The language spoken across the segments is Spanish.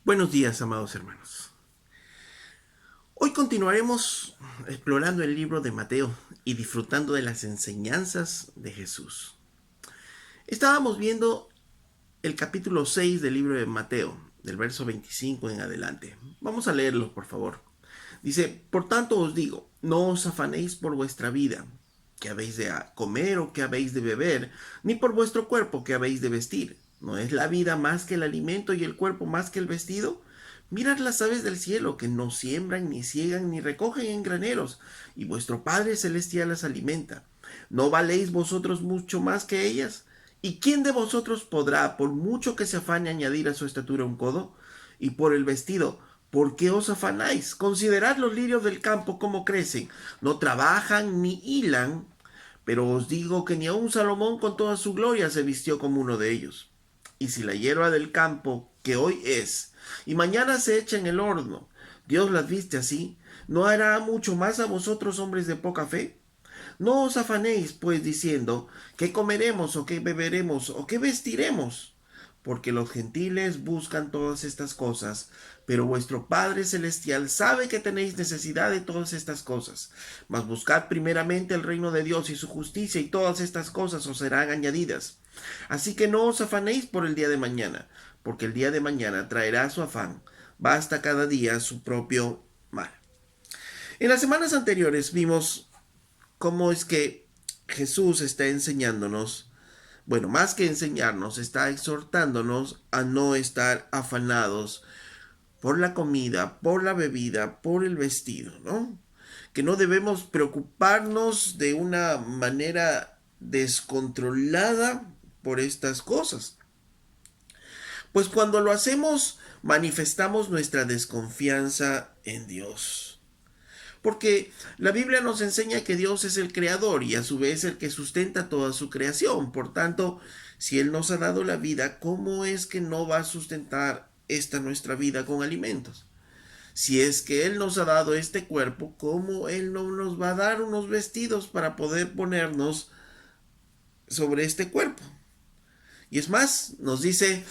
Buenos días, amados hermanos. Hoy continuaremos explorando el libro de Mateo y disfrutando de las enseñanzas de Jesús. Estábamos viendo el capítulo 6 del libro de Mateo, del verso 25 en adelante. Vamos a leerlo, por favor. Dice: por tanto os digo, no os afanéis por vuestra vida, que habéis de comer o que habéis de beber, ni por vuestro cuerpo, que habéis de vestir. ¿No es la vida más que el alimento y el cuerpo más que el vestido? Mirad las aves del cielo, que no siembran, ni ciegan, ni recogen en graneros, y vuestro Padre Celestial las alimenta. ¿No valéis vosotros mucho más que ellas? ¿Y quién de vosotros podrá, por mucho que se afane, añadir a su estatura un codo? Y por el vestido, ¿por qué os afanáis? Considerad los lirios del campo cómo crecen. No trabajan ni hilan, pero os digo que ni aun Salomón con toda su gloria se vistió como uno de ellos. Y si la hierba del campo, que hoy es, y mañana se echa en el horno, Dios las viste así, ¿no hará mucho más a vosotros, hombres de poca fe? No os afanéis, pues, diciendo, ¿qué comeremos, o qué beberemos, o qué vestiremos? Porque los gentiles buscan todas estas cosas, pero vuestro Padre Celestial sabe que tenéis necesidad de todas estas cosas. Mas buscad primeramente el reino de Dios y su justicia, y todas estas cosas os serán añadidas. Así que no os afanéis por el día de mañana, porque el día de mañana traerá su afán. Basta cada día su propio mal. En las semanas anteriores vimos cómo es que Jesús está enseñándonos, bueno, más que enseñarnos, está exhortándonos a no estar afanados por la comida, por la bebida, por el vestido, ¿no? Que no debemos preocuparnos de una manera descontrolada por estas cosas. Pues cuando lo hacemos, manifestamos nuestra desconfianza en Dios. Porque la Biblia nos enseña que Dios es el creador y a su vez el que sustenta toda su creación. Por tanto, si Él nos ha dado la vida, ¿cómo es que no va a sustentar esta nuestra vida con alimentos? Si es que Él nos ha dado este cuerpo, ¿cómo Él no nos va a dar unos vestidos para poder ponernos sobre este cuerpo? Y es más, nos dice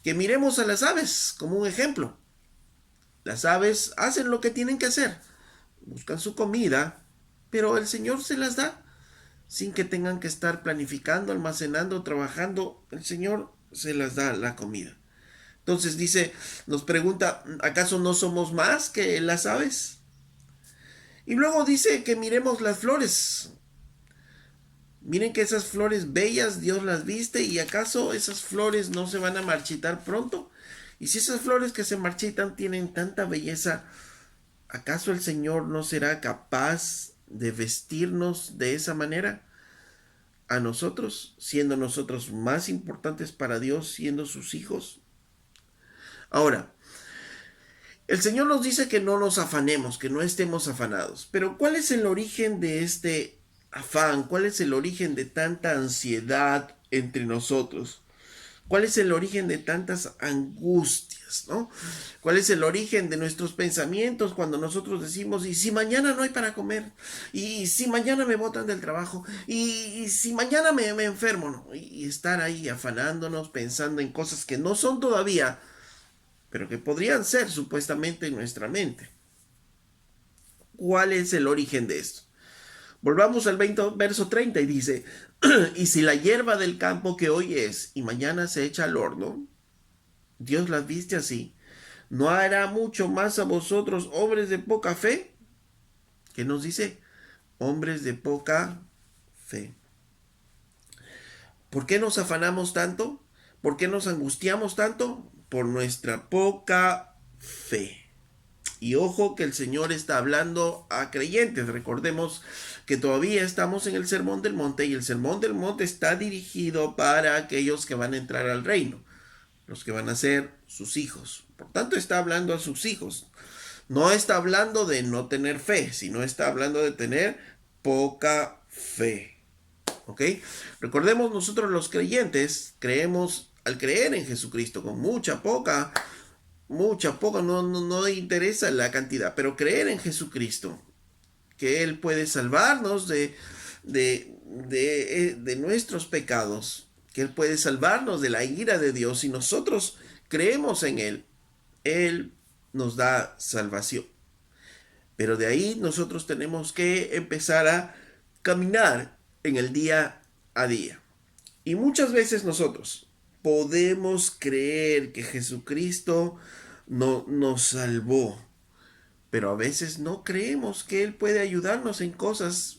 que miremos a las aves como un ejemplo. Las aves hacen lo que tienen que hacer, buscan su comida, pero el Señor se las da sin que tengan que estar planificando, almacenando, trabajando. El Señor se las da la comida. Entonces dice, nos pregunta, ¿acaso no somos más que las aves? Y luego dice que miremos las flores. Miren que esas flores bellas Dios las viste, y acaso esas flores no se van a marchitar pronto. Y si esas flores que se marchitan tienen tanta belleza, ¿acaso el Señor no será capaz de vestirnos de esa manera a nosotros, siendo nosotros más importantes para Dios, siendo sus hijos? Ahora, el Señor nos dice que no nos afanemos, que no estemos afanados. Pero ¿cuál es el origen de este afán? ¿Cuál es el origen de tanta ansiedad entre nosotros? ¿Cuál es el origen de tantas angustias, ¿no? ¿Cuál es el origen de nuestros pensamientos cuando nosotros decimos, y si mañana no hay para comer? ¿Y si mañana me botan del trabajo? ¿Y si mañana me enfermo? ¿No? Y estar ahí afanándonos, pensando en cosas que no son todavía, pero que podrían ser supuestamente en nuestra mente. ¿Cuál es el origen de esto? Volvamos al verso 30 y dice, y si la hierba del campo que hoy es y mañana se echa al horno, Dios las viste así, ¿no hará mucho más a vosotros, hombres de poca fe? ¿Qué nos dice? Hombres de poca fe. ¿Por qué nos afanamos tanto? ¿Por qué nos angustiamos tanto? Por nuestra poca fe. Y ojo que el Señor está hablando a creyentes. Recordemos que todavía estamos en el Sermón del Monte, y el Sermón del Monte está dirigido para aquellos que van a entrar al reino, los que van a ser sus hijos. Por tanto, está hablando a sus hijos. No está hablando de no tener fe, sino está hablando de tener poca fe. ¿Ok? Recordemos, nosotros los creyentes creemos, al creer en Jesucristo, con mucha poca, no interesa la cantidad, pero creer en Jesucristo, que Él puede salvarnos de nuestros pecados, que Él puede salvarnos de la ira de Dios, y nosotros creemos en Él. Él nos da salvación. Pero de ahí nosotros tenemos que empezar a caminar en el día a día. Y muchas veces nosotros podemos creer que Jesucristo no nos salvó, pero a veces no creemos que Él puede ayudarnos en cosas,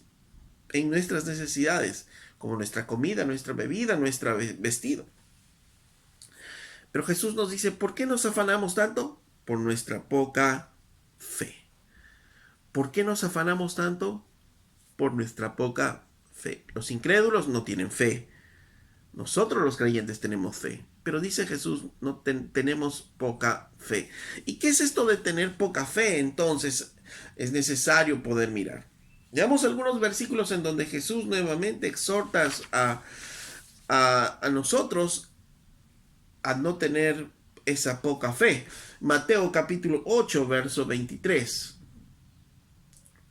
en nuestras necesidades, como nuestra comida, nuestra bebida, nuestro vestido. Pero Jesús nos dice, ¿por qué nos afanamos tanto? Por nuestra poca fe. ¿Por qué nos afanamos tanto? Por nuestra poca fe. Los incrédulos no tienen fe. Nosotros los creyentes tenemos fe. Pero dice Jesús, no tenemos poca fe. ¿Y qué es esto de tener poca fe? Entonces es necesario poder mirar. Veamos algunos versículos en donde Jesús nuevamente exhorta a nosotros a no tener esa poca fe. Mateo capítulo 8, verso 23.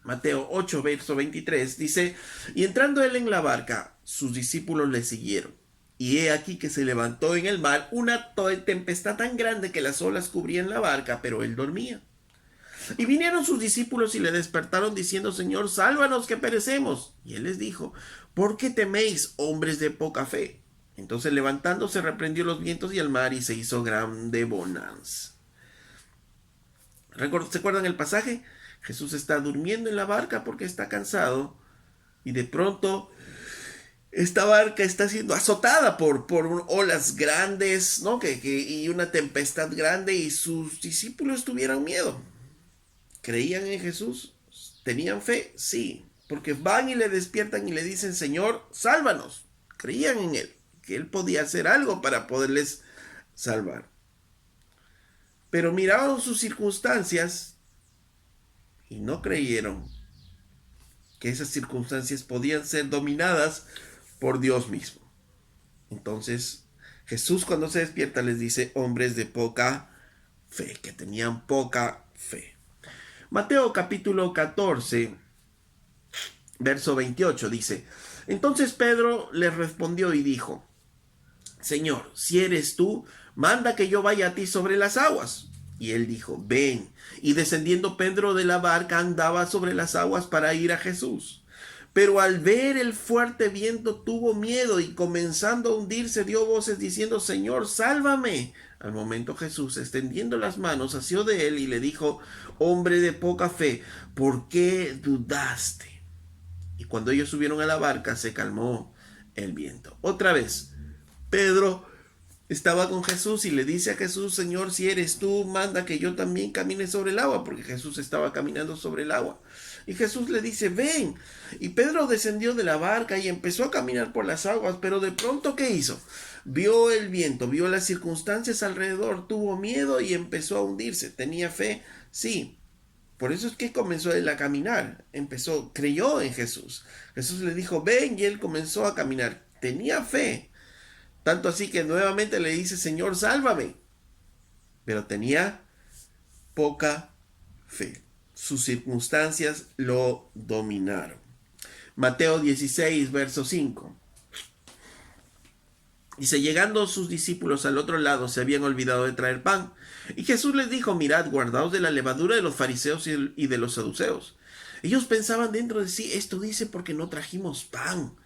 Mateo 8, verso 23 dice, y entrando él en la barca, sus discípulos le siguieron. Y he aquí que se levantó en el mar una tempestad tan grande que las olas cubrían la barca, pero él dormía. Y vinieron sus discípulos y le despertaron diciendo, Señor, sálvanos que perecemos. Y él les dijo, ¿por qué teméis, hombres de poca fe? Entonces levantándose reprendió los vientos y el mar y se hizo grande bonanza. ¿Se acuerdan el pasaje? Jesús está durmiendo en la barca porque está cansado y de pronto esta barca está siendo azotada por olas grandes, ¿no? Y una tempestad grande y sus discípulos tuvieron miedo. ¿Creían en Jesús? ¿Tenían fe? Sí, porque van y le despiertan y le dicen, Señor, sálvanos. Creían en Él, que Él podía hacer algo para poderles salvar. Pero miraron sus circunstancias y no creyeron que esas circunstancias podían ser dominadas por Dios mismo. Entonces, Jesús cuando se despierta les dice, hombres de poca fe, que tenían poca fe. Mateo capítulo 14, verso 28 dice, entonces Pedro le respondió y dijo, Señor, si eres tú, manda que yo vaya a ti sobre las aguas. Y él dijo, ven. Y descendiendo Pedro de la barca andaba sobre las aguas para ir a Jesús. Pero al ver el fuerte viento tuvo miedo y comenzando a hundirse dio voces diciendo, Señor, sálvame. Al momento Jesús, extendiendo las manos, asió de él y le dijo, hombre de poca fe, ¿por qué dudaste? Y cuando ellos subieron a la barca se calmó el viento. Otra vez, Pedro estaba con Jesús y le dice a Jesús, Señor, si eres tú, manda que yo también camine sobre el agua, porque Jesús estaba caminando sobre el agua. Y Jesús le dice, ven. Y Pedro descendió de la barca y empezó a caminar por las aguas, pero de pronto, ¿qué hizo? Vio el viento, vio las circunstancias alrededor, tuvo miedo y empezó a hundirse. ¿Tenía fe? Sí. Por eso es que comenzó él a caminar. Creyó en Jesús. Jesús le dijo, ven, y él comenzó a caminar. Tenía fe. Tanto así que nuevamente le dice, Señor, sálvame. Pero tenía poca fe. Sus circunstancias lo dominaron. Mateo 16, verso 5. Dice, llegando sus discípulos al otro lado, se habían olvidado de traer pan. Y Jesús les dijo, mirad, guardaos de la levadura de los fariseos y de los saduceos. Ellos pensaban dentro de sí, esto dice porque no trajimos pan.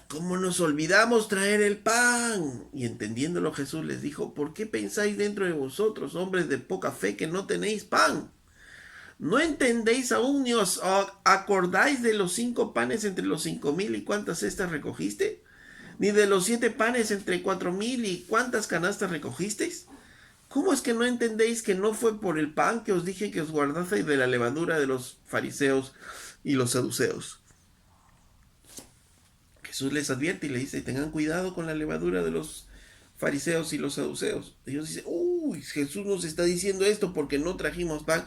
¿Cómo nos olvidamos traer el pan? Y entendiéndolo Jesús les dijo, ¿por qué pensáis dentro de vosotros, hombres de poca fe, que no tenéis pan? ¿No entendéis aún ni os acordáis de los 5 panes entre los 5,000 y cuántas cestas recogiste? ¿Ni de los 7 panes entre 4,000 y cuántas canastas recogisteis? ¿Cómo es que no entendéis que no fue por el pan que os dije que os guardaseis de la levadura de los fariseos y los saduceos? Jesús les advierte y le dice, tengan cuidado con la levadura de los fariseos y los saduceos. Ellos dicen, uy, Jesús nos está diciendo esto porque no trajimos pan.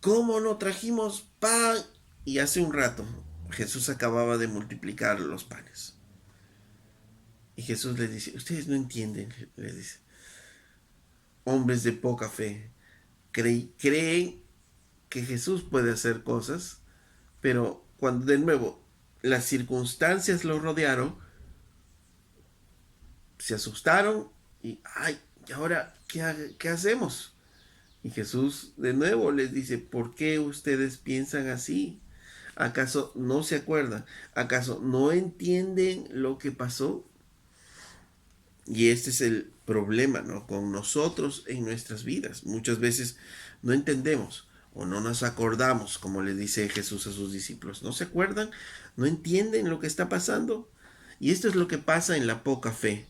¿Cómo no trajimos pan? Y hace un rato Jesús acababa de multiplicar los panes. Y Jesús les dice, ustedes no entienden, les dice, hombres de poca fe, creen que Jesús puede hacer cosas, pero cuando de nuevo las circunstancias lo rodearon, se asustaron y, ay, ¿Y ahora qué hacemos? Y Jesús de nuevo les dice, ¿por qué ustedes piensan así? ¿Acaso no se acuerdan? ¿Acaso no entienden lo que pasó? Y este es el problema, ¿no? Con nosotros en nuestras vidas. Muchas veces no entendemos o no nos acordamos, como le dice Jesús a sus discípulos. ¿No se acuerdan? ¿No entienden lo que está pasando? Y esto es lo que pasa en la poca fe.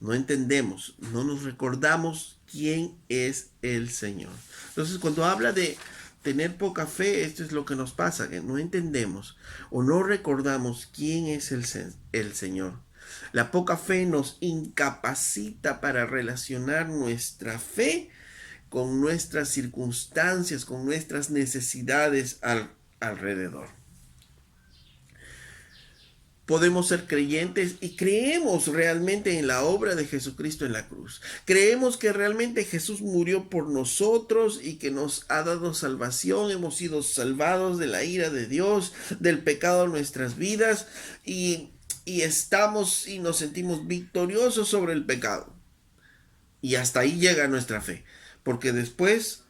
No entendemos, no nos recordamos quién es el Señor. Entonces, cuando habla de tener poca fe, esto es lo que nos pasa, que no entendemos o no recordamos quién es el Señor. La poca fe nos incapacita para relacionar nuestra fe con nuestras circunstancias, con nuestras necesidades alrededor. Podemos ser creyentes y creemos realmente en la obra de Jesucristo en la cruz. Creemos que realmente Jesús murió por nosotros y que nos ha dado salvación. Hemos sido salvados de la ira de Dios, del pecado en nuestras vidas y estamos y nos sentimos victoriosos sobre el pecado. Y hasta ahí llega nuestra fe. Porque después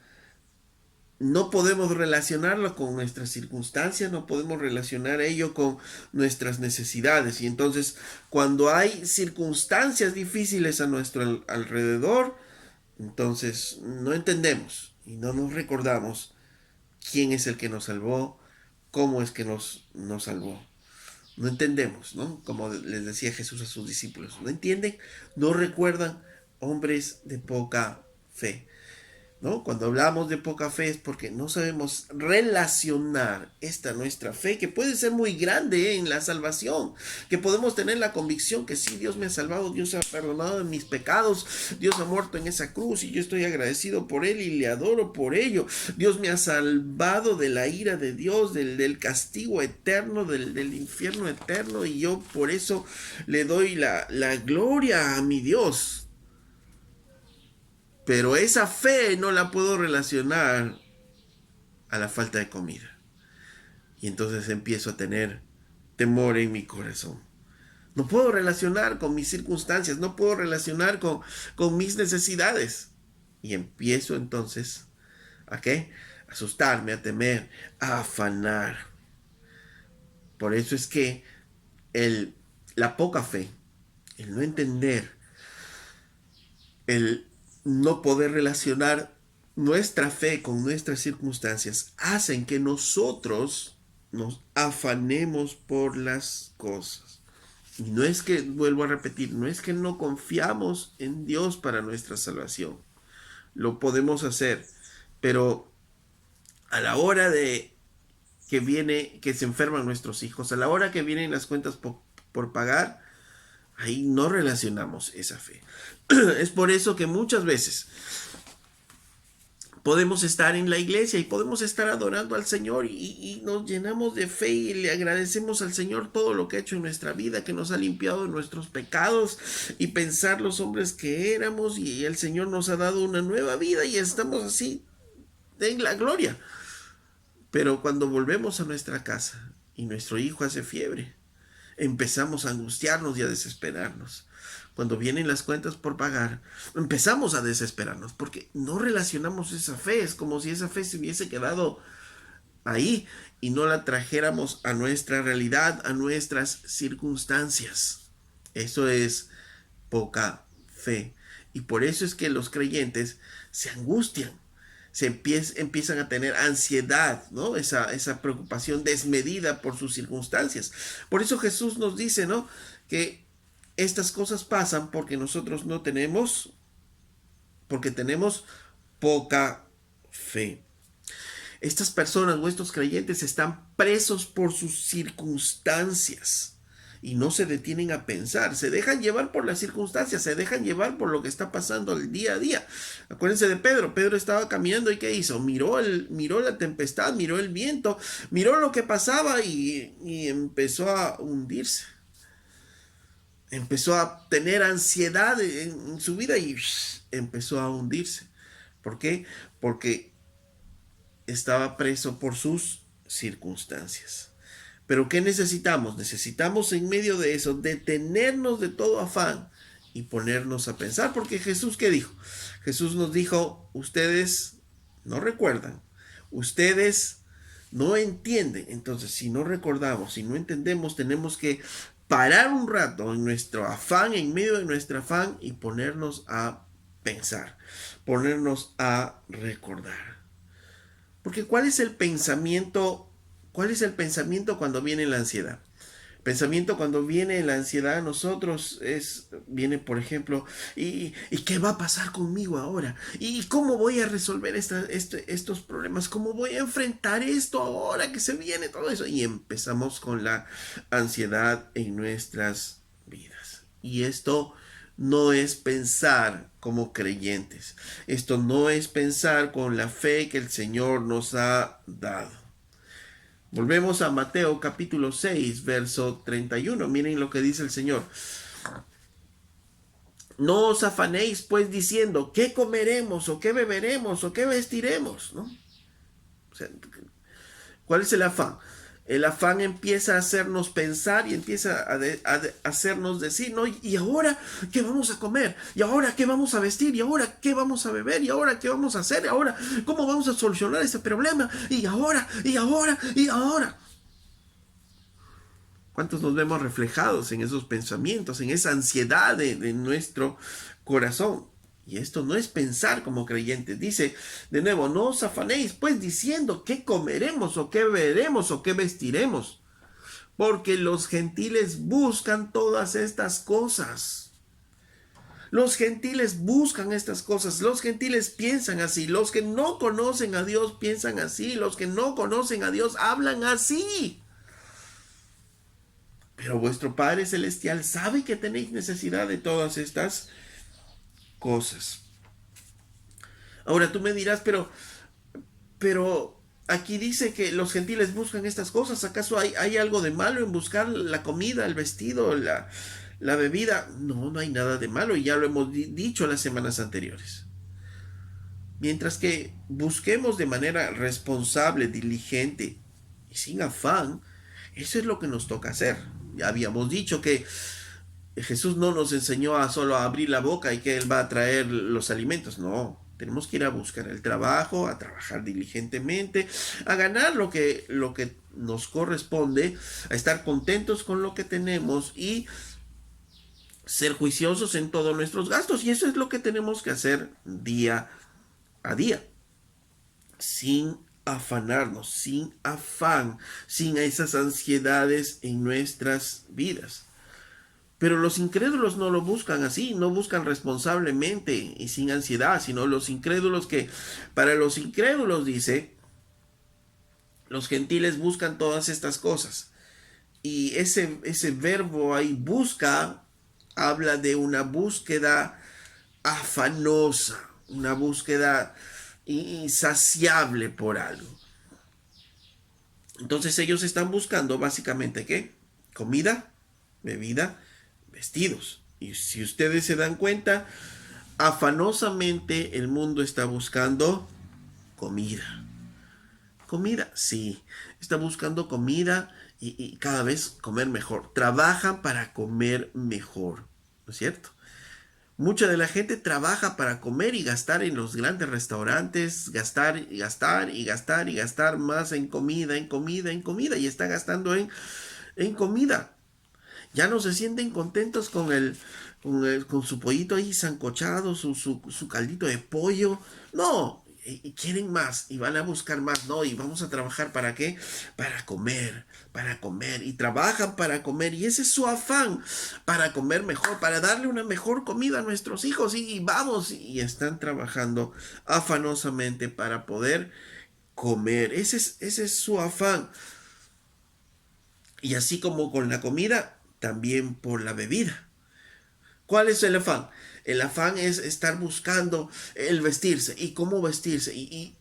no podemos relacionarlo con nuestras circunstancias, no podemos relacionar ello con nuestras necesidades. Y entonces, cuando hay circunstancias difíciles a nuestro alrededor, entonces no entendemos y no nos recordamos quién es el que nos salvó, cómo es que nos salvó. No entendemos, ¿no? Como les decía Jesús a sus discípulos. No entienden, no recuerdan, hombres de poca fe. ¿No? Cuando hablamos de poca fe es porque no sabemos relacionar esta nuestra fe, que puede ser muy grande en la salvación, que podemos tener la convicción que sí, Dios me ha salvado, Dios ha perdonado de mis pecados, Dios ha muerto en esa cruz y yo estoy agradecido por Él y le adoro por ello. Dios me ha salvado de la ira de Dios, del castigo eterno, del infierno eterno, y yo por eso le doy la gloria a mi Dios. Pero esa fe no la puedo relacionar a la falta de comida. Y entonces empiezo a tener temor en mi corazón. No puedo relacionar con mis circunstancias, no puedo relacionar con mis necesidades. Y empiezo entonces ¿a qué? A asustarme, a temer, a afanar. Por eso es que la poca fe, el no entender, el no poder relacionar nuestra fe con nuestras circunstancias hacen que nosotros nos afanemos por las cosas. Y no es que, vuelvo a repetir, no es que no confiamos en Dios para nuestra salvación. Lo podemos hacer, pero a la hora de que se enferman nuestros hijos, a la hora que vienen las cuentas por pagar, ahí no relacionamos esa fe. Es por eso que muchas veces podemos estar en la iglesia y podemos estar adorando al Señor y nos llenamos de fe y le agradecemos al Señor todo lo que ha hecho en nuestra vida, que nos ha limpiado de nuestros pecados y pensar los hombres que éramos, y el Señor nos ha dado una nueva vida y estamos así en la gloria. Pero cuando volvemos a nuestra casa y nuestro hijo hace fiebre, empezamos a angustiarnos y a desesperarnos. Cuando vienen las cuentas por pagar, empezamos a desesperarnos porque no relacionamos esa fe. Es como si esa fe se hubiese quedado ahí y no la trajéramos a nuestra realidad, a nuestras circunstancias. Eso es poca fe. Y por eso es que los creyentes se angustian, empiezan a tener ansiedad, ¿no? Esa preocupación desmedida por sus circunstancias. Por eso Jesús nos dice, ¿no? Que estas cosas pasan porque nosotros porque tenemos poca fe. Estas personas, nuestros creyentes, están presos por sus circunstancias y no se detienen a pensar, se dejan llevar por las circunstancias, se dejan llevar por lo que está pasando el día a día. Acuérdense de Pedro. Pedro estaba caminando y ¿qué hizo? Miró la tempestad, miró el viento, miró lo que pasaba y empezó a hundirse. Empezó a tener ansiedad en su vida y empezó a hundirse. ¿Por qué? Porque estaba preso por sus circunstancias. Pero ¿qué necesitamos? Necesitamos en medio de eso detenernos de todo afán y ponernos a pensar, porque Jesús, ¿qué dijo? Jesús nos dijo, ustedes no recuerdan, ustedes no entienden. Entonces, si no recordamos, si no entendemos, tenemos que parar un rato en nuestro afán, en medio de nuestro afán, y ponernos a pensar, ponernos a recordar. Porque ¿cuál es el pensamiento? ¿Cuál es el pensamiento cuando viene la ansiedad? Pensamiento cuando viene la ansiedad a nosotros viene, por ejemplo, ¿y qué va a pasar conmigo ahora? ¿Y cómo voy a resolver estos problemas? ¿Cómo voy a enfrentar esto ahora que se viene todo eso? Y empezamos con la ansiedad en nuestras vidas. Y esto no es pensar como creyentes. Esto no es pensar con la fe que el Señor nos ha dado. Volvemos a Mateo capítulo 6, verso 31. Miren lo que dice el Señor. No os afanéis pues diciendo, ¿qué comeremos o qué beberemos o qué vestiremos? ¿No? O sea, ¿cuál es el afán? El afán empieza a hacernos pensar y empieza a hacernos decir, ¿no? ¿Y ahora qué vamos a comer? ¿Y ahora qué vamos a vestir? ¿Y ahora qué vamos a beber? ¿Y ahora qué vamos a hacer? ¿Y ahora cómo vamos a solucionar este problema? ¿Y ahora? ¿Y ahora? ¿Y ahora? ¿Cuántos nos vemos reflejados en esos pensamientos, en esa ansiedad de nuestro corazón? Y esto no es pensar como creyentes. Dice de nuevo, no os afanéis pues diciendo qué comeremos o qué beberemos o qué vestiremos. Porque los gentiles buscan todas estas cosas. Los gentiles buscan estas cosas. Los gentiles piensan así. Los que no conocen a Dios piensan así. Los que no conocen a Dios hablan así. Pero vuestro Padre Celestial sabe que tenéis necesidad de todas estas cosas. Ahora tú me dirás, pero aquí dice que los gentiles buscan estas cosas. ¿Acaso hay algo de malo en buscar la comida, el vestido, la bebida? No, no hay nada de malo y ya lo hemos dicho las semanas anteriores. Mientras que busquemos de manera responsable, diligente y sin afán, eso es lo que nos toca hacer. Ya habíamos dicho que Jesús no nos enseñó a solo abrir la boca y que Él va a traer los alimentos. No, tenemos que ir a buscar el trabajo, a trabajar diligentemente, a ganar lo que nos corresponde, a estar contentos con lo que tenemos y ser juiciosos en todos nuestros gastos. Y eso es lo que tenemos que hacer día a día, sin afanarnos, sin afán, sin esas ansiedades en nuestras vidas. Pero los incrédulos no lo buscan así, no buscan responsablemente y sin ansiedad, sino los incrédulos que, para los incrédulos dice, los gentiles buscan todas estas cosas. Y ese verbo ahí, busca, habla de una búsqueda afanosa, una búsqueda insaciable por algo. Entonces ellos están buscando básicamente ¿qué? Comida, bebida, vestidos. Y si ustedes se dan cuenta, afanosamente el mundo está buscando comida. Comida, sí, está buscando comida y cada vez comer mejor. Trabajan para comer mejor, ¿no es cierto? Mucha de la gente trabaja para comer y gastar en los grandes restaurantes, gastar y gastar y gastar y gastar más en comida, en comida, en comida, y está gastando en comida. Ya no se sienten contentos con su pollito ahí sancochado, su caldito de pollo. No, y quieren más y van a buscar más, ¿no? Y vamos a trabajar ¿para qué? Para comer y trabajan para comer y ese es su afán, para comer mejor, para darle una mejor comida a nuestros hijos y vamos y están trabajando afanosamente para poder comer. Ese es su afán. Y así como con la comida, también por la bebida. ¿Cuál es el afán? El afán es estar buscando el vestirse y cómo vestirse y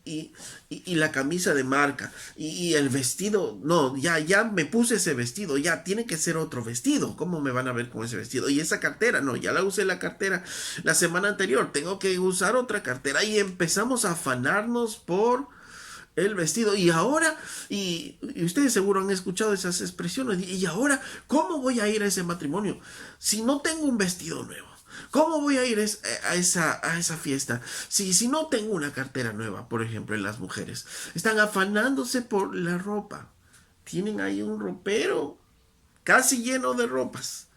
la camisa de marca y el vestido. No, ya me puse ese vestido, ya tiene que ser otro vestido. ¿Cómo me van a ver con ese vestido? Y esa cartera, no, ya la usé la cartera la semana anterior, tengo que usar otra cartera y empezamos a afanarnos por el vestido. Y ahora, y ustedes seguro han escuchado esas expresiones, y ahora, ¿cómo voy a ir a ese matrimonio si no tengo un vestido nuevo? ¿Cómo voy a ir a esa fiesta? Si no tengo una cartera nueva, por ejemplo, en las mujeres. Están afanándose por la ropa. Tienen ahí un ropero casi lleno de ropas.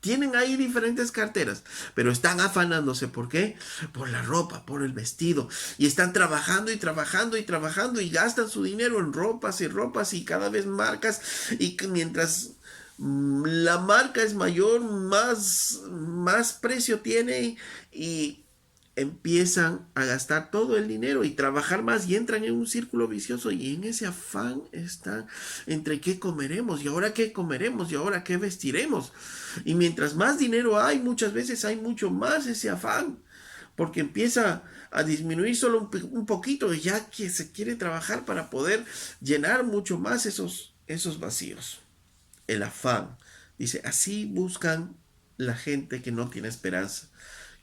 Tienen ahí diferentes carteras, pero están afanándose. ¿Por qué? Por la ropa, por el vestido. Y están trabajando y trabajando y trabajando y gastan su dinero en ropas y ropas y cada vez marcas. Y mientras la marca es mayor, más precio tiene y empiezan a gastar todo el dinero y trabajar más y entran en un círculo vicioso y en ese afán están entre qué comeremos y ahora qué comeremos y ahora qué vestiremos. Y mientras más dinero hay, muchas veces hay mucho más ese afán porque empieza a disminuir solo un poquito y ya que se quiere trabajar para poder llenar mucho más esos vacíos. El afán. Dice, así buscan la gente que no tiene esperanza,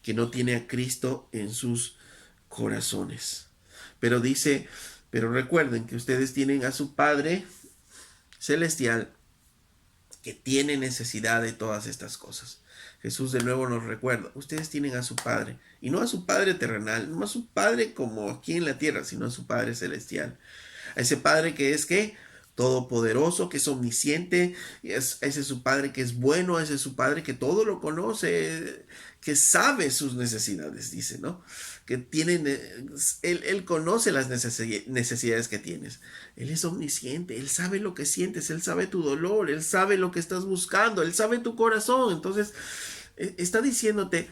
que no tiene a Cristo en sus corazones. Pero dice, pero recuerden que ustedes tienen a su Padre celestial que tiene necesidad de todas estas cosas. Jesús de nuevo nos recuerda, ustedes tienen a su Padre, y no a su Padre terrenal, no a su Padre como aquí en la tierra, sino a su Padre celestial. A ese Padre que es que todopoderoso, que es omnisciente, ese es su Padre que es bueno, ese es su Padre que todo lo conoce, que sabe sus necesidades, dice, ¿no? Que tienen, él conoce las necesidades que tienes. Él es omnisciente, Él sabe lo que sientes, Él sabe tu dolor, Él sabe lo que estás buscando, Él sabe tu corazón. Entonces, está diciéndote,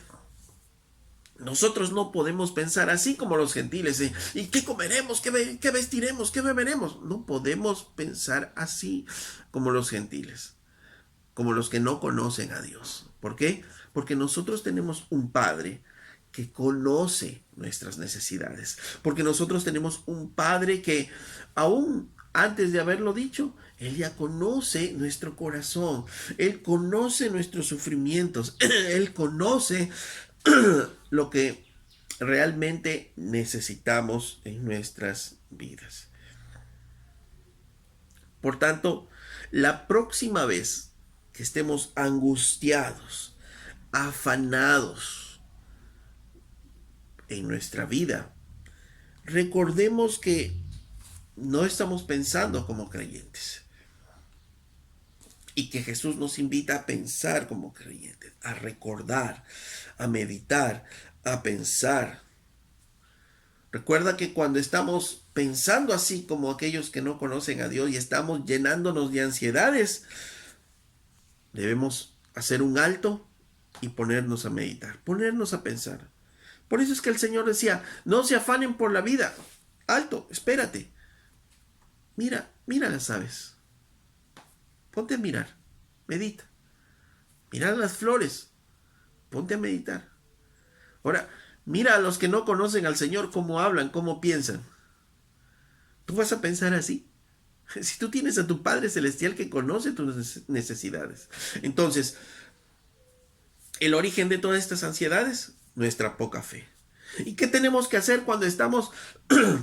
nosotros no podemos pensar así como los gentiles. ¿Y qué comeremos? ¿Qué vestiremos? ¿Qué beberemos? No podemos pensar así como los gentiles, como los que no conocen a Dios. ¿Por qué? Porque nosotros tenemos un Padre que conoce nuestras necesidades. Porque nosotros tenemos un Padre que aún antes de haberlo dicho, Él ya conoce nuestro corazón. Él conoce nuestros sufrimientos. Él conoce lo que realmente necesitamos en nuestras vidas. Por tanto, la próxima vez que estemos angustiados, afanados en nuestra vida, recordemos que no estamos pensando como creyentes y que Jesús nos invita a pensar como creyentes, a recordar, a meditar, a pensar. Recuerda que cuando estamos pensando así como aquellos que no conocen a Dios y estamos llenándonos de ansiedades, debemos hacer un alto y ponernos a meditar, ponernos a pensar. Por eso es que el Señor decía, no se afanen por la vida. Alto, espérate. Mira las aves. Ponte a mirar, medita. Mira las flores, ponte a meditar. Ahora, mira a los que no conocen al Señor cómo hablan, cómo piensan. ¿Tú vas a pensar así? Si tú tienes a tu Padre Celestial que conoce tus necesidades. Entonces, el origen de todas estas ansiedades, nuestra poca fe. ¿Y qué tenemos que hacer cuando estamos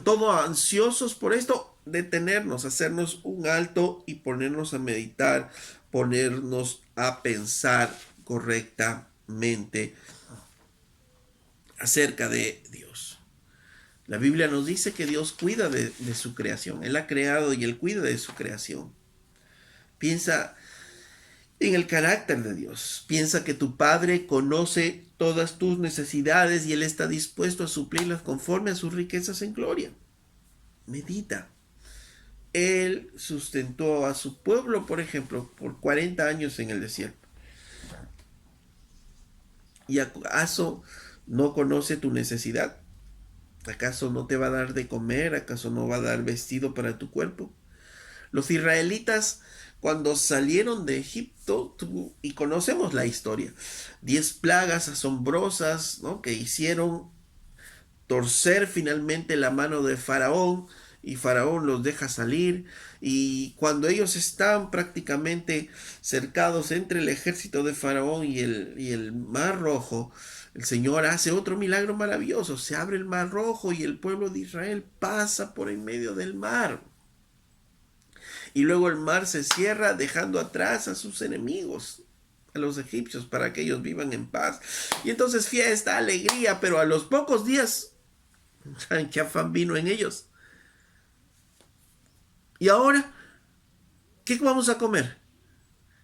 todo ansiosos por esto? Detenernos, hacernos un alto y ponernos a meditar, ponernos a pensar correctamente acerca de Dios. La Biblia nos dice que Dios cuida de su creación. Él ha creado y Él cuida de su creación. Piensa en el carácter de Dios. Piensa que tu Padre conoce todas tus necesidades y Él está dispuesto a suplirlas conforme a sus riquezas en gloria. Medita. Él sustentó a su pueblo, por ejemplo, por 40 años en el desierto. ¿Y acaso no conoce tu necesidad? ¿Acaso no te va a dar de comer? ¿Acaso no va a dar vestido para tu cuerpo? Los israelitas, cuando salieron de Egipto, y conocemos la historia, 10 plagas asombrosas, ¿no?, que hicieron torcer finalmente la mano de Faraón, y Faraón los deja salir, y cuando ellos están prácticamente cercados entre el ejército de Faraón y el Mar Rojo, el Señor hace otro milagro maravilloso. Se abre el Mar Rojo y el pueblo de Israel pasa por en medio del mar. Y luego el mar se cierra dejando atrás a sus enemigos. a los egipcios para que ellos vivan en paz. Y entonces fiesta, alegría, pero a los pocos días, ¿saben qué afán vino en ellos? Y ahora, ¿qué vamos a comer?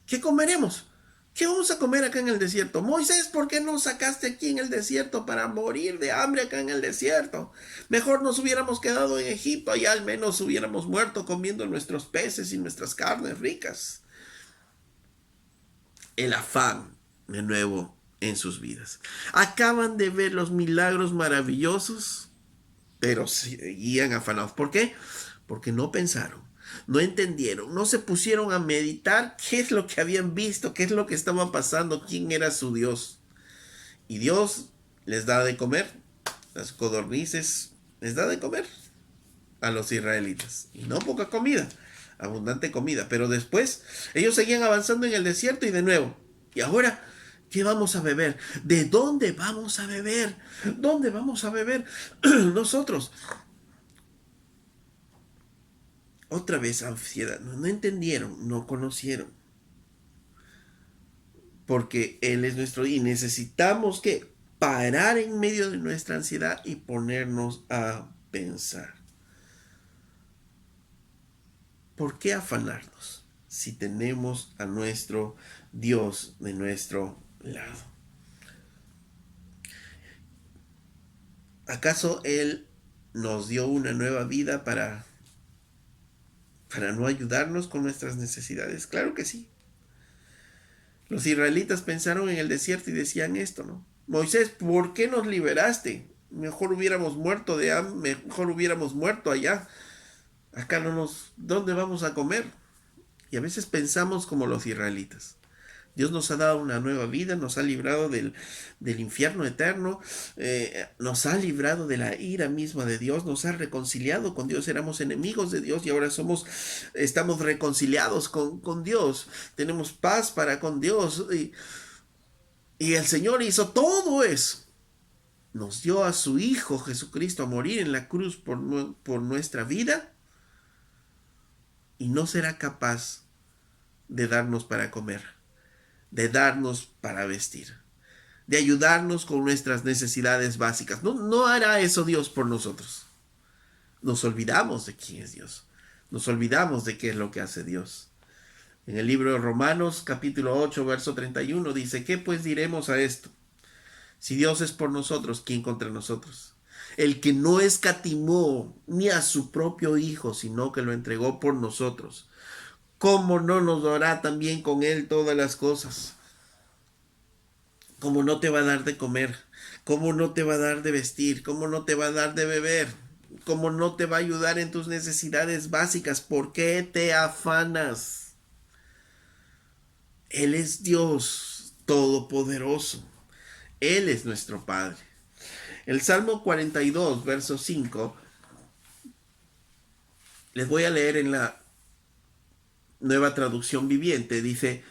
¿Qué comeremos? ¿Qué vamos a comer acá en el desierto? Moisés, ¿por qué nos sacaste aquí en el desierto para morir de hambre acá en el desierto? Mejor nos hubiéramos quedado en Egipto y al menos hubiéramos muerto comiendo nuestros peces y nuestras carnes ricas. El afán de nuevo en sus vidas. Acaban de ver los milagros maravillosos, pero seguían afanados. ¿Por qué? Porque no pensaron, no entendieron, no se pusieron a meditar qué es lo que habían visto, qué es lo que estaba pasando, quién era su Dios. Y Dios les da de comer, las codornices les da de comer a los israelitas. Y no poca comida, abundante comida. Pero después ellos seguían avanzando en el desierto y de nuevo. Y ahora, ¿qué vamos a beber? ¿De dónde vamos a beber? ¿Dónde vamos a beber nosotros? Otra vez ansiedad. No entendieron, no conocieron. Porque Él es nuestro y necesitamos que parar en medio de nuestra ansiedad y ponernos a pensar. ¿Por qué afanarnos si tenemos a nuestro Dios de nuestro lado? ¿Acaso Él nos dio una nueva vida para no ayudarnos con nuestras necesidades? Claro que sí. Los israelitas pensaron en el desierto y decían esto, ¿no? Moisés, ¿por qué nos liberaste? Mejor hubiéramos muerto de hambre, mejor hubiéramos muerto allá. Acá no nos... ¿Dónde vamos a comer? Y a veces pensamos como los israelitas. Dios nos ha dado una nueva vida, nos ha librado del infierno eterno, nos ha librado de la ira misma de Dios, nos ha reconciliado con Dios, éramos enemigos de Dios y ahora estamos reconciliados con Dios, tenemos paz para con Dios y el Señor hizo todo eso. Nos dio a su Hijo Jesucristo a morir en la cruz por nuestra vida y no será capaz de darnos para comer, de darnos para vestir, de ayudarnos con nuestras necesidades básicas. No hará eso Dios por nosotros. Nos olvidamos de quién es Dios. Nos olvidamos de qué es lo que hace Dios. En el libro de Romanos, capítulo 8, verso 31, dice, ¿qué pues diremos a esto? Si Dios es por nosotros, ¿quién contra nosotros? El que no escatimó ni a su propio Hijo, sino que lo entregó por nosotros, ¿cómo no nos dará también con Él todas las cosas? ¿Cómo no te va a dar de comer? ¿Cómo no te va a dar de vestir? ¿Cómo no te va a dar de beber? ¿Cómo no te va a ayudar en tus necesidades básicas? ¿Por qué te afanas? Él es Dios todopoderoso. Él es nuestro Padre. El Salmo 42, verso 5, les voy a leer en la Nueva Traducción Viviente. Dice,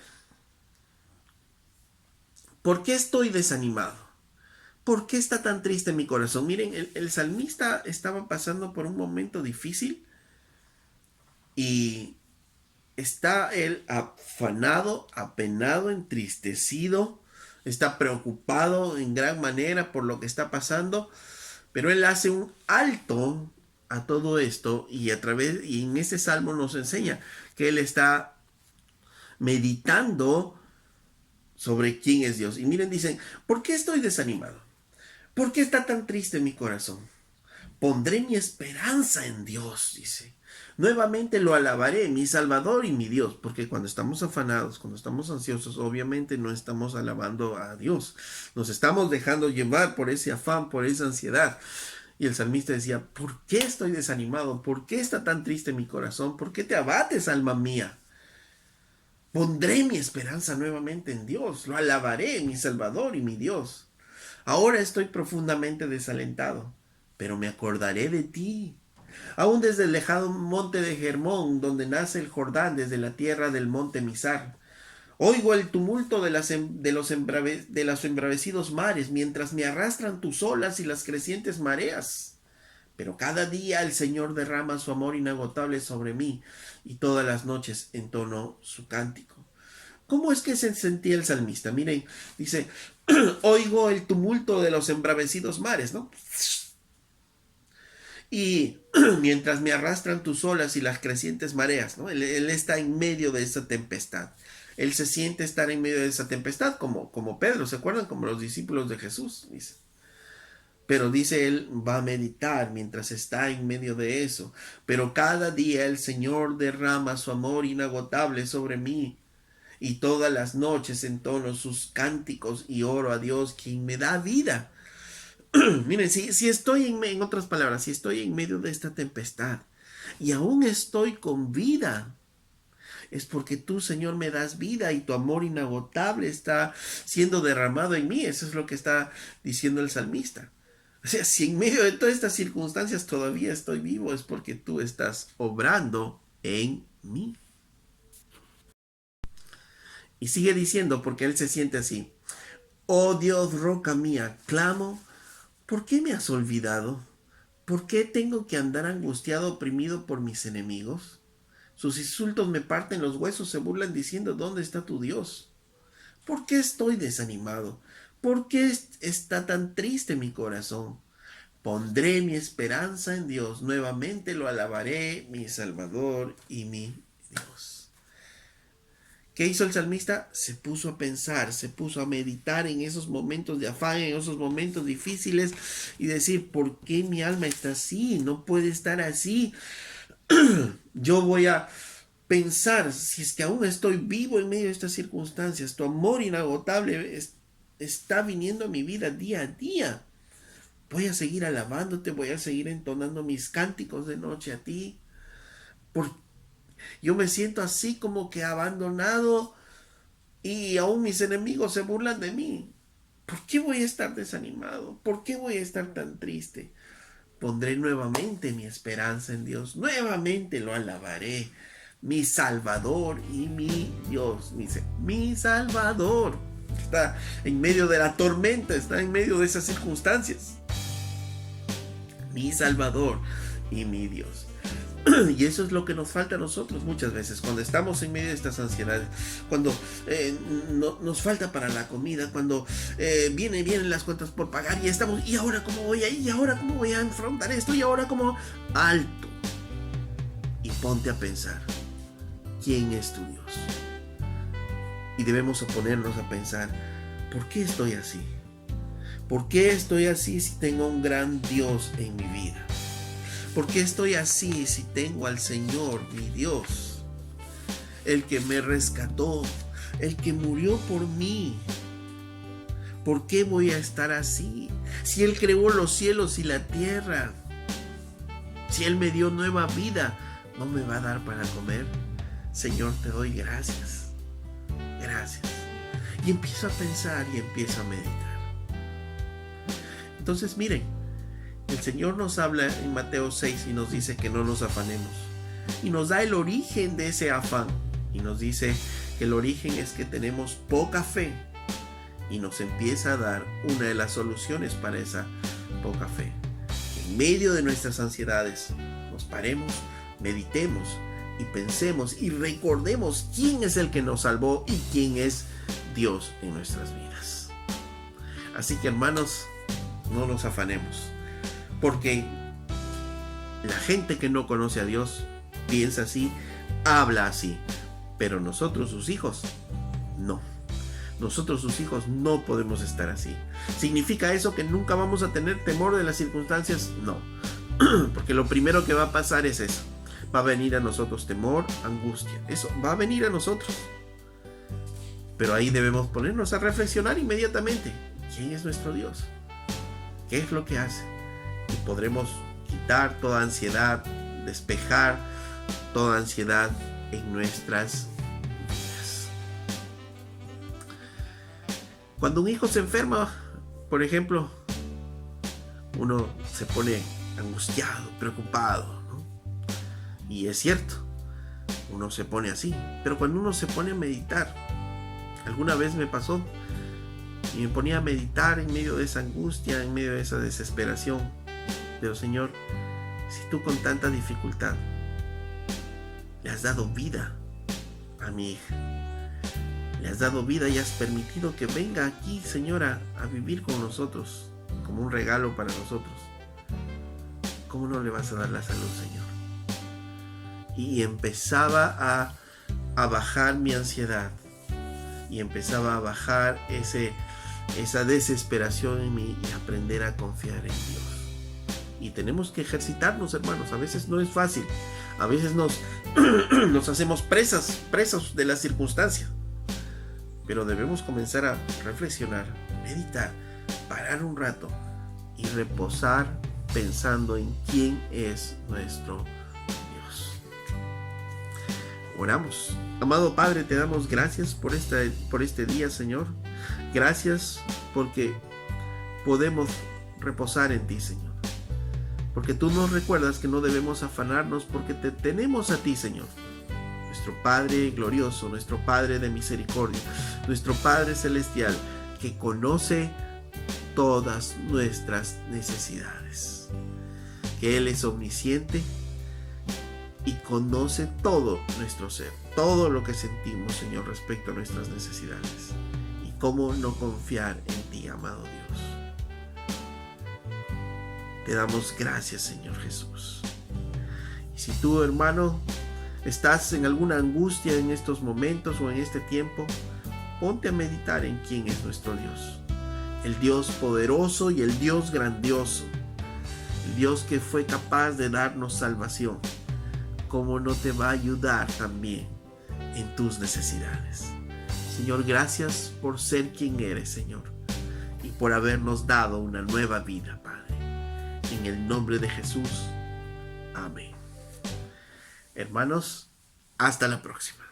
¿por qué estoy desanimado? ¿Por qué está tan triste mi corazón? Miren, el salmista estaba pasando por un momento difícil y está él afanado, apenado, entristecido, está preocupado en gran manera por lo que está pasando, pero él hace un alto a todo esto y en ese salmo nos enseña que él está meditando sobre quién es Dios. Y miren, dicen, ¿por qué estoy desanimado? ¿Por qué está tan triste mi corazón? Pondré mi esperanza en Dios, dice. Nuevamente lo alabaré, mi Salvador y mi Dios, porque cuando estamos afanados, cuando estamos ansiosos, obviamente no estamos alabando a Dios. Nos estamos dejando llevar por ese afán, por esa ansiedad. Y el salmista decía, ¿por qué estoy desanimado? ¿Por qué está tan triste mi corazón? ¿Por qué te abates, alma mía? Pondré mi esperanza nuevamente en Dios, lo alabaré, mi Salvador y mi Dios. Ahora estoy profundamente desalentado, pero me acordaré de ti. Aún desde el lejano monte de Hermón, donde nace el Jordán, desde la tierra del monte Mizar. Oigo el tumulto de los embravecidos mares, mientras me arrastran tus olas y las crecientes mareas. Pero cada día el Señor derrama su amor inagotable sobre mí, y todas las noches entono su cántico. ¿Cómo es que se sentía el salmista? Miren, dice, oigo el tumulto de los embravecidos mares, ¿no? Y mientras me arrastran tus olas y las crecientes mareas, ¿no? Él está en medio de esa tempestad. Él se siente estar en medio de esa tempestad, como Pedro, ¿se acuerdan? Como los discípulos de Jesús, dice. Pero dice él, va a meditar mientras está en medio de eso. Pero cada día el Señor derrama su amor inagotable sobre mí. Y todas las noches entono sus cánticos y oro a Dios, quien me da vida. Miren, si estoy en otras palabras, si estoy en medio de esta tempestad y aún estoy con vida, es porque tú, Señor, me das vida y tu amor inagotable está siendo derramado en mí. Eso es lo que está diciendo el salmista. O sea, si en medio de todas estas circunstancias todavía estoy vivo, es porque tú estás obrando en mí. Y sigue diciendo, porque él se siente así. Oh Dios, roca mía, clamo, ¿por qué me has olvidado? ¿Por qué tengo que andar angustiado, oprimido por mis enemigos? Sus insultos me parten los huesos, se burlan diciendo, ¿dónde está tu Dios? ¿Por qué estoy desanimado? ¿Por qué está tan triste mi corazón? Pondré mi esperanza en Dios, nuevamente lo alabaré, mi Salvador y mi Dios. ¿Qué hizo el salmista? Se puso a pensar, se puso a meditar en esos momentos de afán, en esos momentos difíciles y decir, ¿por qué mi alma está así? No puede estar así. Yo voy a pensar, si es que aún estoy vivo en medio de estas circunstancias, tu amor inagotable está viniendo a mi vida día a día. Voy a seguir alabándote, voy a seguir entonando mis cánticos de noche a ti. Yo me siento así como que abandonado y aún mis enemigos se burlan de mí. ¿Por qué voy a estar desanimado? ¿Por qué voy a estar tan triste? Pondré nuevamente mi esperanza en Dios. Nuevamente lo alabaré. Mi Salvador y mi Dios. Dice, mi Salvador. Está en medio de la tormenta, está en medio de esas circunstancias. Mi Salvador y mi Dios. Y eso es lo que nos falta a nosotros muchas veces, cuando estamos en medio de estas ansiedades, cuando nos falta para la comida, cuando vienen las cuentas por pagar y estamos, ¿y ahora cómo voy a ir? ¿Y ahora cómo voy a enfrentar esto? ¿Y ahora cómo? Alto. Y ponte a pensar, ¿quién es tu Dios? Y debemos oponernos a pensar, ¿por qué estoy así? ¿Por qué estoy así si tengo un gran Dios en mi vida? ¿Por qué estoy así si tengo al Señor, mi Dios? El que me rescató, el que murió por mí. ¿Por qué voy a estar así? Si Él creó los cielos y la tierra, si Él me dio nueva vida, ¿no me va a dar para comer? Señor, te doy gracias. Gracias. Y empiezo a pensar y empiezo a meditar. Entonces, miren, el Señor nos habla en Mateo 6 y nos dice que no nos afanemos. Y nos da el origen de ese afán. Y nos dice que el origen es que tenemos poca fe. Y nos empieza a dar una de las soluciones para esa poca fe. En medio de nuestras ansiedades, nos paremos, meditemos y pensemos y recordemos quién es el que nos salvó y quién es Dios en nuestras vidas. Así que, hermanos, no nos afanemos. Porque la gente que no conoce a Dios piensa así, habla así. Pero nosotros, sus hijos, no. Nosotros, sus hijos, no podemos estar así. ¿Significa eso que nunca vamos a tener temor de las circunstancias? No. Porque lo primero que va a pasar es eso. Va a venir a nosotros temor, angustia. Eso va a venir a nosotros. Pero ahí debemos ponernos a reflexionar inmediatamente. ¿Quién es nuestro Dios? ¿Qué es lo que hace? Y podremos quitar toda ansiedad, despejar toda ansiedad en nuestras vidas. Cuando un hijo se enferma, por ejemplo, uno se pone angustiado, preocupado, ¿no? Y es cierto, uno se pone así. Pero cuando uno se pone a meditar, alguna vez me pasó, y me ponía a meditar en medio de esa angustia, en medio de esa desesperación. Pero Señor, si tú con tanta dificultad le has dado vida a mi hija, Le has dado vida y has permitido que venga aquí, Señora, a vivir con nosotros, como un regalo para nosotros. ¿Cómo no le vas a dar la salud, Señor? Y empezaba a bajar mi ansiedad. Y empezaba a bajar esa desesperación en mí y aprender a confiar en Dios. Y tenemos que ejercitarnos, hermanos. A veces no es fácil. A veces nos hacemos presos de las circunstancias. Pero debemos comenzar a reflexionar, meditar, parar un rato y reposar pensando en quién es nuestro Dios. Oramos. Amado Padre, te damos gracias por este día, Señor. Gracias porque podemos reposar en ti, Señor. Porque tú nos recuerdas que no debemos afanarnos porque te tenemos a ti, Señor. Nuestro Padre glorioso, nuestro Padre de misericordia, nuestro Padre celestial, que conoce todas nuestras necesidades. Que Él es omnisciente y conoce todo nuestro ser, todo lo que sentimos, Señor, respecto a nuestras necesidades. Y cómo no confiar en ti, amado Dios. Te damos gracias, Señor Jesús. Y si tú, hermano, estás en alguna angustia en estos momentos o en este tiempo, ponte a meditar en quién es nuestro Dios. El Dios poderoso y el Dios grandioso. El Dios que fue capaz de darnos salvación. ¿Cómo no te va a ayudar también en tus necesidades? Señor, gracias por ser quien eres, Señor. Y por habernos dado una nueva vida, Padre. En el nombre de Jesús. Amén. Hermanos, hasta la próxima.